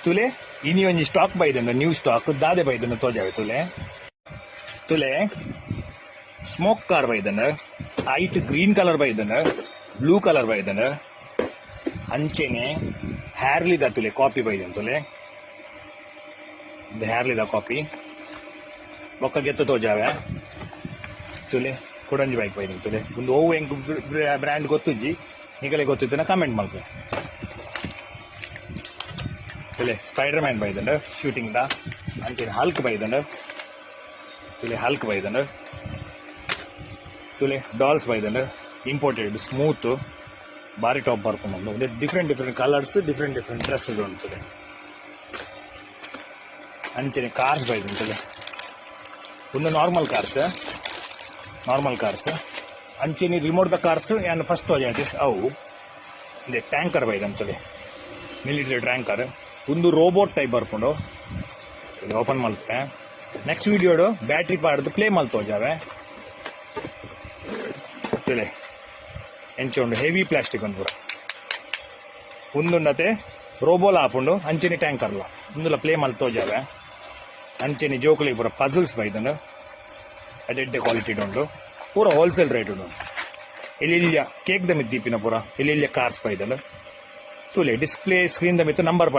तुले इनी ಒಂಜಿ ಸ್ಟಾಕ್ ಬೈದನ ನ್ಯೂ ಸ್ಟಾಕ್ ದಾದೆ ಬೈದನ ತೋಜಾವೆ ತುಲೆ ಸ್ಮೋಕ್ ಕಾರ್ ಬೈದನ ಐಟ್ ಗ್ರೀನ್ ಕಲರ್ ಬೈದನ ಬ್ಲೂ ಕಲರ್ ಬೈದನ ಅಂಚೆನೆ ಹ್ಯಾರ್ಲಿದ ತುಲೆ ಕಾಪಿ ಬೈದನ ತುಲೆ ಹ್ಯಾರ್ಲಿದ ಕಾಪಿ ಬೊಕ್ಕ ಗೆತ್ತ ತೋಜಾವೆ ತುಲೆ ಕೊಡಂಜಿ ಬೈಕ್ ಬೈದನ ತುಲೆ ಒಂದು ಓವು ಹೆಂಗ್ ಬ್ರ್ಯಾಂಡ್ ಗೊತ್ತುಜ್ಜಿ ನಿಗಲೆ ಗೊತ್ತಿದ್ದನ ಕಮೆಂಟ್ ಮಾಡ್ಕೊ ತುಲೆ ಸ್ಪೈಡರ್ ಮ್ಯಾನ್ ಬೈದಂಡ ಶೂಟಿಂಗ್ ದ ಅಂಚೆನೆ Hulk ಬೈದಂಡ ತುಲೆ Hulk ಬೈದಂಡ ತುಲೆ dolls ಬೈದಂಡ imported smooth ಬಾರಿ ಟಾಪ್ ಬರ್ಕೊಂಡು ಡಿಫ್ರೆಂಟ್ ಕಲರ್ಸ್ ಡಿಫ್ರೆಂಟ್ ಡ್ರೆಸ್ ಉಂಟು ಅಂಚೆನೆ ಕಾರ್ಸ್ ಬೈದಂಡ ತುಲೆ ಒಂದು ನಾರ್ಮಲ್ ಕಾರ್ಸ್ ಅಂಚೆನೆ ರಿಮೋಟ್ ದ ಕಾರ್ಸ್ ಏನು ಫಸ್ಟ್ ತೋಜಾತಿ ಅವು ಟ್ಯಾಂಕರ್ ಬೈದಂತುಲೆ ಮಿಲಿಟರಿ ಟ್ಯಾಂಕರ್ ಒಂದು ರೋಬೋಟ್ ಟೈಪ್ ಬರ್ಕೊಂಡು ಓಪನ್ ಮಾಡ್ತೆ ನೆಕ್ಸ್ಟ್ ವಿಡಿಯೋಡು ಬ್ಯಾಟ್ರಿ ಪಾಡ್ದು ಪ್ಲೇ ಮಲ್ ತೋಜಾವೆ ತುಲೆ ಎಂಚ ಉಂಡು ಹೆವಿ ಪ್ಲಾಸ್ಟಿಕ್ ಒಂದು ಒಂದುಂಡತೆ ರೋಬೋಲ ಹಾಕೊಂಡು ಅಂಚೆನಿ ಟ್ಯಾಂಕರ್ಲ ಒಂದುಲ ಪ್ಲೇ ಮಲ್ ತೋಜಾವೆ ಅಂಚೆನಿ ಜೋಕುಲಿ ಪೂರ ಪಜಲ್ಸ್ ಬೈದನು ಅದೆಡ್ಡೆ ಕ್ವಾಲಿಟಿ ಉಂಡು ಪೂರ ಹೋಲ್ಸೇಲ್ ರೇಟ್ ಉಂಡು ಎಲ್ಲಿಯ ಕೇಕ್ ದ ಮಿತ್ ದೀಪಿನ ಪೂರ ಎಲ್ಲಿಯ ಕಾರ್ಸ್ ಬೈದನು ತುಲೆ ಡಿಸ್ಪ್ಲೇ ಸ್ಕ್ರೀನ್ ದ ಮಿತ್ತು ನಂಬರ್ ಪಾಡ್ದು